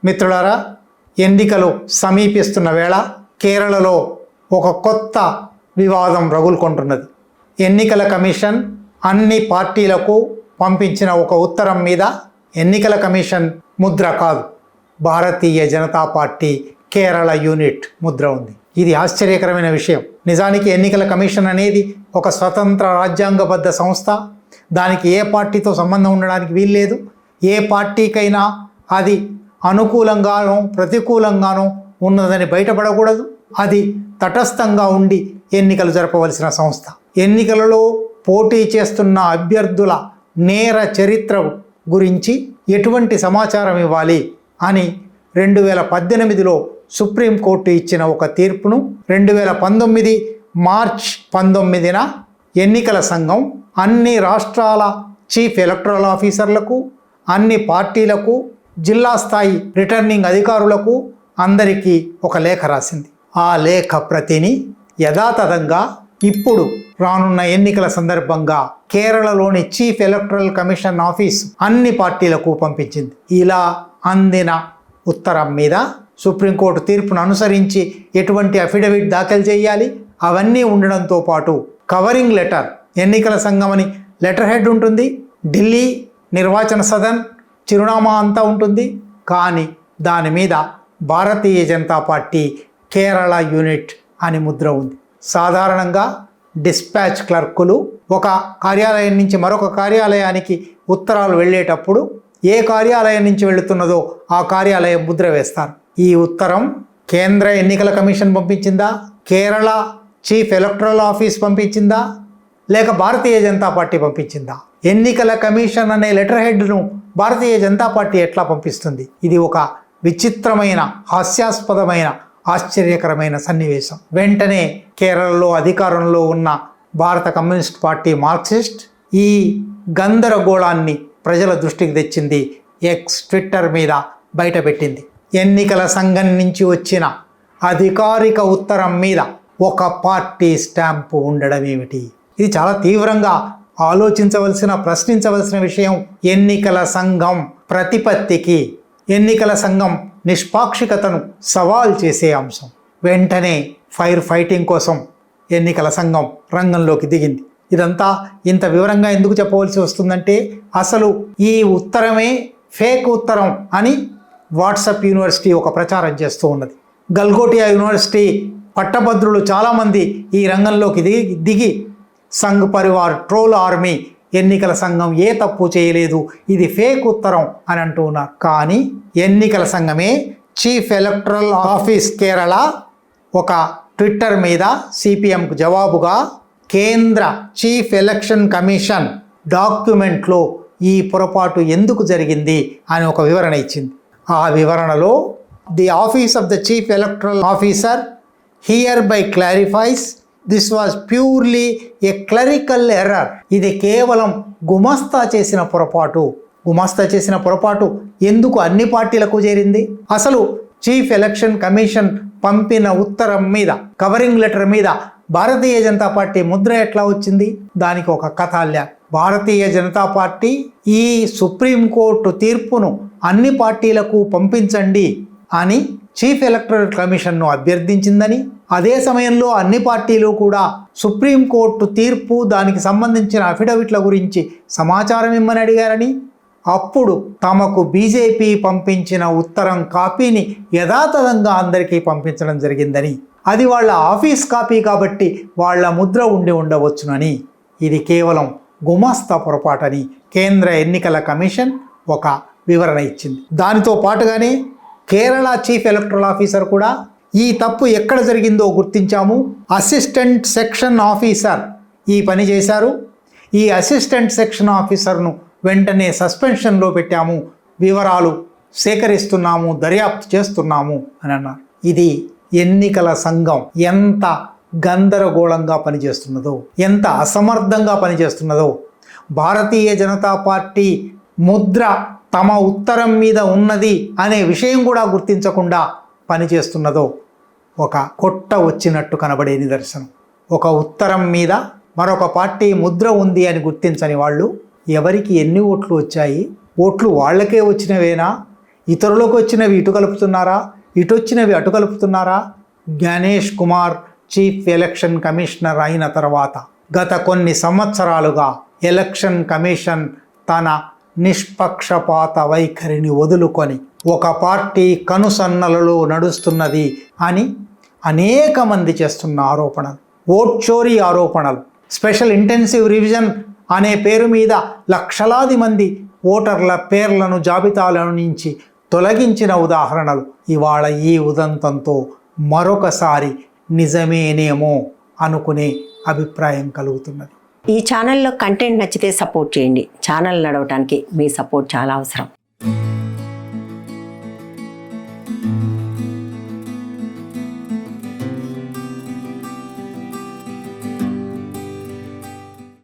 మిత్రులారా, ఎన్నికలు సమీపిస్తున్న వేళ కేరళలో ఒక కొత్త వివాదం రగులుకుంటున్నది. ఎన్నికల కమిషన్ అన్ని పార్టీలకు పంపించిన ఒక ఉత్తరం మీద ఎన్నికల కమిషన్ ముద్ర కాదు, భారతీయ జనతా పార్టీ కేరళ యూనిట్ ముద్ర ఉంది. ఇది ఆశ్చర్యకరమైన విషయం. నిజానికి ఎన్నికల కమిషన్ అనేది ఒక స్వతంత్ర రాజ్యాంగబద్ధ సంస్థ. దానికి ఏ పార్టీతో సంబంధం ఉండడానికి వీల్లేదు. ఏ పార్టీకైనా అది అనుకూలంగానో ప్రతికూలంగానో ఉన్నదని బయటపడకూడదు. అది తటస్థంగా ఉండి ఎన్నికలు జరపవలసిన సంస్థ. ఎన్నికలలో పోటీ చేస్తున్న అభ్యర్థుల నేర చరిత్ర గురించి ఎటువంటి సమాచారం ఇవ్వాలి అని 2018లో సుప్రీంకోర్టు ఇచ్చిన ఒక తీర్పును 2019 మార్చ్ 19న ఎన్నికల సంఘం అన్ని రాష్ట్రాల చీఫ్ ఎలక్టరల్ ఆఫీసర్లకు, అన్ని పార్టీలకు, జిల్లా స్థాయి రిటర్నింగ్ అధికారులకు అందరికీ ఒక లేఖ రాసింది. ఆ లేఖ ప్రతిని యథాతథంగా ఇప్పుడు రానున్న ఎన్నికల సందర్భంగా కేరళలోని చీఫ్ ఎలక్టరల్ కమిషన్ ఆఫీస్ అన్ని పార్టీలకు పంపించింది. ఇలా అందిన ఉత్తరం మీద సుప్రీంకోర్టు తీర్పును అనుసరించి ఎటువంటి అఫిడవిట్ దాఖలు చేయాలి అవన్నీ ఉండడంతో పాటు కవరింగ్ లెటర్, ఎన్నికల సంఘం అని లెటర్ హెడ్ ఉంటుంది, ఢిల్లీ నిర్వాచన సదన్ చిరునామా అంతా ఉంటుంది. కానీ దాని మీద భారతీయ జనతా పార్టీ కేరళ యూనిట్ అని ముద్ర ఉంది. సాధారణంగా డిస్పాచ్ క్లర్కులు ఒక కార్యాలయం నుంచి మరొక కార్యాలయానికి ఉత్తరాలు వెళ్ళేటప్పుడు ఏ కార్యాలయం నుంచి వెళుతున్నదో ఆ కార్యాలయం ముద్ర వేస్తారు. ఈ ఉత్తరం కేంద్ర ఎన్నికల కమిషన్ పంపించిందా, కేరళ చీఫ్ ఎలక్టరల్ ఆఫీస్ పంపించిందా, లేక భారతీయ జనతా పార్టీ పంపించిందా? ఎన్నికల కమిషన్ అనే లెటర్ హెడ్ను భారతీయ జనతా పార్టీ ఎట్లా పంపిస్తుంది? ఇది ఒక విచిత్రమైన, హాస్యాస్పదమైన, ఆశ్చర్యకరమైన సన్నివేశం. వెంటనే కేరళలో అధికారంలో ఉన్న భారత కమ్యూనిస్ట్ పార్టీ మార్క్సిస్ట్ ఈ గందరగోళాన్ని ప్రజల దృష్టికి తెచ్చింది. ఎక్స్ ట్విట్టర్ మీద బయటపెట్టింది. ఎన్నికల సంఘం నుంచి వచ్చిన అధికారిక ఉత్తరం మీద ఒక పార్టీ స్టాంపు ఉండడం ఏమిటి? ఇది చాలా తీవ్రంగా ఆలోచించవలసిన, ప్రశ్నించవలసిన విషయం. ఎన్నికల సంఘం ప్రతిపత్తికి, ఎన్నికల సంఘం నిష్పాక్షికతను సవాల్ చేసే అంశం. వెంటనే ఫైర్ ఫైటింగ్ కోసం ఎన్నికల సంఘం రంగంలోకి దిగింది. ఇదంతా ఇంత వివరంగా ఎందుకు చెప్పవలసి వస్తుందంటే, అసలు ఈ ఉత్తరమే ఫేక్ ఉత్తరం అని వాట్సాప్ యూనివర్సిటీ ఒక ప్రచారం చేస్తూ ఉన్నది. గల్గోటియా యూనివర్సిటీ పట్టభద్రులు చాలామంది ఈ రంగంలోకి దిగి సంఘ్ పరివార్ ట్రోల్ ఆర్మీ ఎన్నికల సంఘం ఏ తప్పు చేయలేదు, ఇది ఫేక్ ఉత్తరం అని అంటూ ఉన్నారు. కానీ ఎన్నికల సంఘమే చీఫ్ ఎలక్టరల్ ఆఫీస్ కేరళ ఒక ట్విట్టర్ మీద సిపిఎంకు జవాబుగా కేంద్ర చీఫ్ ఎలక్షన్ కమిషన్ డాక్యుమెంట్లో ఈ పొరపాటు ఎందుకు జరిగింది అని ఒక వివరణ ఇచ్చింది. ఆ వివరణలో the office of the chief electoral officer here by clarifies this was purely A clerical error. ఇది కేవలం గుమస్తా చేసిన పొరపాటు. గుమస్తా చేసిన పొరపాటు ఎందుకు అన్ని పార్టీలకు చేరింది? అసలు చీఫ్ ఎలక్షన్ కమిషన్ పంపిన ఉత్తరం మీద, కవరింగ్ లెటర్ మీద భారతీయ జనతా పార్టీ ముద్ర ఎట్లా వచ్చింది? దానికి ఒక కథ అల్లా. భారతీయ జనతా పార్టీ ఈ సుప్రీంకోర్టు తీర్పును అన్ని పార్టీలకు పంపించండి అని చీఫ్ ఎలక్టరల్ కమిషన్ను అభ్యర్థించిందని, అదే సమయంలో అన్ని పార్టీలు కూడా సుప్రీంకోర్టు తీర్పు, దానికి సంబంధించిన అఫిడవిట్ల గురించి సమాచారం ఇమ్మని అడిగారని, అప్పుడు తమకు బీజేపీ పంపించిన ఉత్తరం కాపీని యథాతథంగా అందరికీ పంపించడం జరిగిందని, అది వాళ్ళ ఆఫీస్ కాపీ కాబట్టి వాళ్ళ ముద్ర ఉండి ఉండవచ్చునని, ఇది కేవలం గుమాస్తా పొరపాటని కేంద్ర ఎన్నికల కమిషన్ ఒక వివరణ ఇచ్చింది. దానితో పాటుగానే కేరళ చీఫ్ ఎలక్టరల్ ఆఫీసర్ కూడా ఈ తప్పు ఎక్కడ జరిగిందో గుర్తించాము, అసిస్టెంట్ సెక్షన్ ఆఫీసర్ ఈ పని చేశారు, ఈ అసిస్టెంట్ సెక్షన్ ఆఫీసర్ను వెంటనే సస్పెన్షన్లో పెట్టాము, వివరాలు సేకరిస్తున్నాము, దర్యాప్తు చేస్తున్నాము అని అన్నారు. ఇది ఎన్నికల సంఘం ఎంత గందరగోళంగా పనిచేస్తున్నదో, ఎంత అసమర్థంగా పనిచేస్తున్నదో, భారతీయ జనతా పార్టీ ముద్ర తమ ఉత్తరం మీద ఉన్నది అనే విషయం కూడా గుర్తించకుండా పనిచేస్తున్నదో ఒక కొట్ట వచ్చినట్టు కనబడే నిదర్శనం. ఒక ఉత్తరం మీద మరొక పార్టీ ముద్ర ఉంది అని గుర్తించని వాళ్ళు ఎవరికి ఎన్ని ఓట్లు వచ్చాయి, ఓట్లు వాళ్ళకే వచ్చినవేనా, ఇతరులకు వచ్చినవి ఇటు కలుపుతున్నారా, ఇటు వచ్చినవి అటు కలుపుతున్నారా? Ganesh Kumar chief election commissioner అయిన తర్వాత గత కొన్ని సంవత్సరాలుగా ఎలక్షన్ కమిషన్ తన నిష్పక్షపాత వైఖరిని వదులుకొని ఒక పార్టీ కనుసన్నలలో నడుస్తున్నది అని అనేక మంది చేస్తున్న ఆరోపణలు, ఓట్ చోరీ ఆరోపణలు, స్పెషల్ ఇంటెన్సివ్ రివిజన్ అనే పేరు మీద లక్షలాది మంది ఓటర్ల పేర్లను జాబితాల నుంచి తొలగించిన ఉదాహరణలు ఇవాళ ఈ ఉదంతంతో మరొకసారి నిజమేనేమో అనుకునే అభిప్రాయం కలుగుతున్నది. ఈ ఛానల్లో కంటెంట్ నచ్చితే సపోర్ట్ చేయండి. ఛానల్ నడవటానికి మీ సపోర్ట్ చాలా అవసరం.